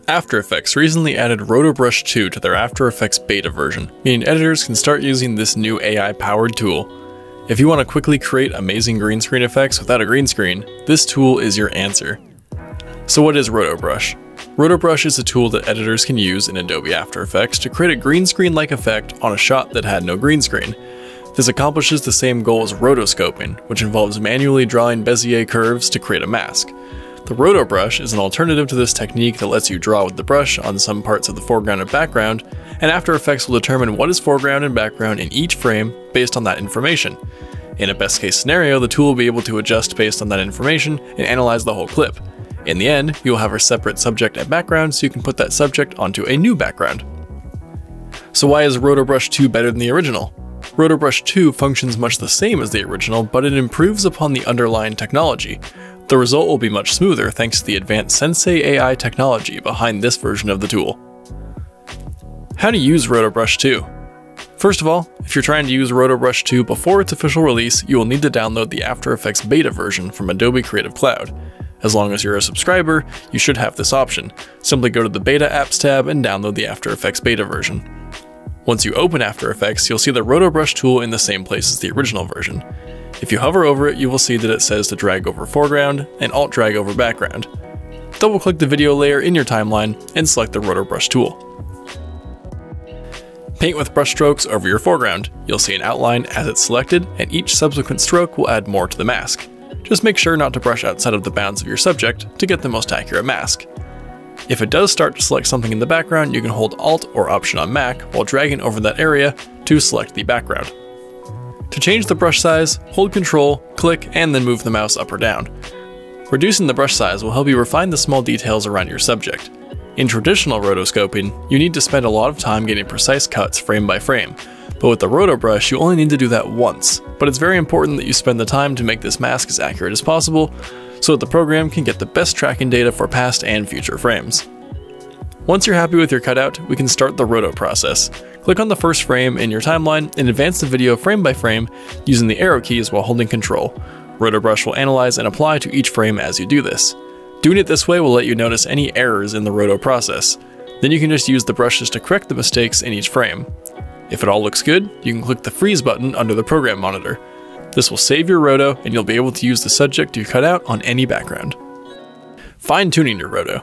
After Effects recently added Roto Brush 2 to their After Effects beta version, meaning editors can start using this new AI-powered tool. If you want to quickly create amazing green screen effects without a green screen, this tool is your answer. So what is Roto Brush? Roto Brush is a tool that editors can use in Adobe After Effects to create a green screen-like effect on a shot that had no green screen. This accomplishes the same goal as rotoscoping, which involves manually drawing Bezier curves to create a mask. The Roto Brush is an alternative to this technique that lets you draw with the brush on some parts of the foreground and background, and After Effects will determine what is foreground and background in each frame based on that information. In a best case scenario, the tool will be able to adjust based on that information and analyze the whole clip. In the end, you'll have a separate subject and background, so you can put that subject onto a new background. So why is Roto Brush 2 better than the original? Roto Brush 2 functions much the same as the original, but it improves upon the underlying technology. The result will be much smoother thanks to the advanced Sensei AI technology behind this version of the tool. How to use Roto Brush 2? First of all, if you're trying to use Roto Brush 2 before its official release, you will need to download the After Effects beta version from Adobe Creative Cloud. As long as you're a subscriber, you should have this option. Simply go to the Beta Apps tab and download the After Effects beta version. Once you open After Effects, you'll see the Roto Brush tool in the same place as the original version. If you hover over it, you will see that it says to drag over foreground and alt drag over background. Double click the video layer in your timeline and select the Roto Brush tool. Paint with brush strokes over your foreground. You'll see an outline as it's selected, and each subsequent stroke will add more to the mask. Just make sure not to brush outside of the bounds of your subject to get the most accurate mask. If it does start to select something in the background, you can hold Alt or Option on Mac while dragging over that area to select the background. To change the brush size, hold Ctrl, click, and then move the mouse up or down. Reducing the brush size will help you refine the small details around your subject. In traditional rotoscoping, you need to spend a lot of time getting precise cuts frame by frame, but with the Roto Brush you only need to do that once, but it's very important that you spend the time to make this mask as accurate as possible, so that the program can get the best tracking data for past and future frames. Once you're happy with your cutout, we can start the roto process. Click on the first frame in your timeline and advance the video frame by frame using the arrow keys while holding Control. Roto Brush will analyze and apply to each frame as you do this. Doing it this way will let you notice any errors in the roto process. Then you can just use the brushes to correct the mistakes in each frame. If it all looks good, you can click the freeze button under the program monitor. This will save your roto and you'll be able to use the subject you cut out on any background. Fine-tuning your roto.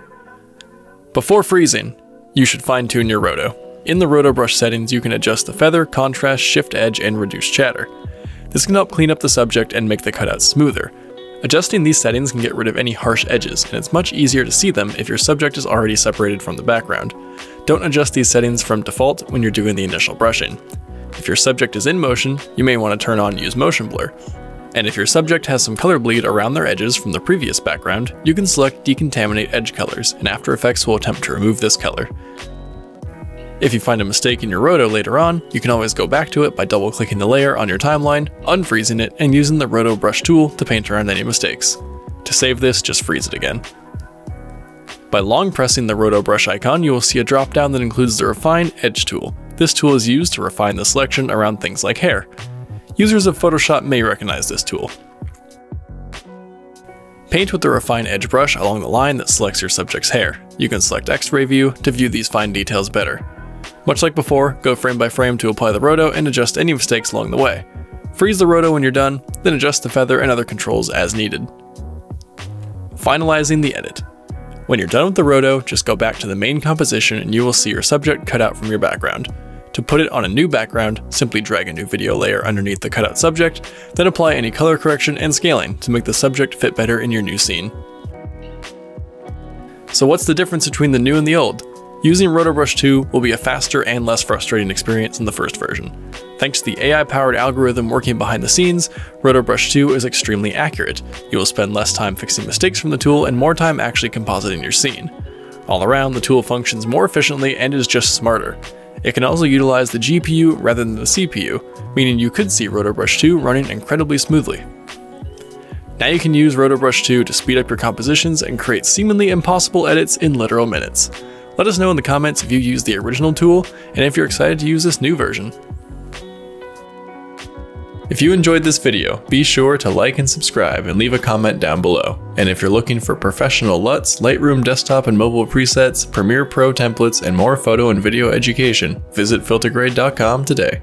Before freezing, you should fine-tune your roto. In the Roto Brush settings, you can adjust the feather, contrast, shift edge, and reduce chatter. This can help clean up the subject and make the cutout smoother. Adjusting these settings can get rid of any harsh edges, and it's much easier to see them if your subject is already separated from the background. Don't adjust these settings from default when you're doing the initial brushing. If your subject is in motion, you may want to turn on Use Motion Blur. And if your subject has some color bleed around their edges from the previous background, you can select Decontaminate Edge Colors, and After Effects will attempt to remove this color. If you find a mistake in your roto later on, you can always go back to it by double-clicking the layer on your timeline, unfreezing it, and using the Roto Brush tool to paint around any mistakes. To save this, just freeze it again. By long pressing the Roto Brush icon, you will see a drop-down that includes the Refine Edge tool. This tool is used to refine the selection around things like hair. Users of Photoshop may recognize this tool. Paint with the Refine Edge brush along the line that selects your subject's hair. You can select X-ray view to view these fine details better. Much like before, go frame by frame to apply the roto and adjust any mistakes along the way. Freeze the roto when you're done, then adjust the feather and other controls as needed. Finalizing the edit. When you're done with the roto, just go back to the main composition and you will see your subject cut out from your background. To put it on a new background, simply drag a new video layer underneath the cutout subject, then apply any color correction and scaling to make the subject fit better in your new scene. So what's the difference between the new and the old? Using Roto Brush 2 will be a faster and less frustrating experience than the first version. Thanks to the AI-powered algorithm working behind the scenes, Roto Brush 2 is extremely accurate. You will spend less time fixing mistakes from the tool and more time actually compositing your scene. All around, the tool functions more efficiently and is just smarter. It can also utilize the GPU rather than the CPU, meaning you could see Roto Brush 2 running incredibly smoothly. Now you can use Roto Brush 2 to speed up your compositions and create seemingly impossible edits in literal minutes. Let us know in the comments if you used the original tool and if you're excited to use this new version. If you enjoyed this video, be sure to like and subscribe and leave a comment down below. And if you're looking for professional LUTs, Lightroom desktop and mobile presets, Premiere Pro templates, and more photo and video education, visit FilterGrade.com today.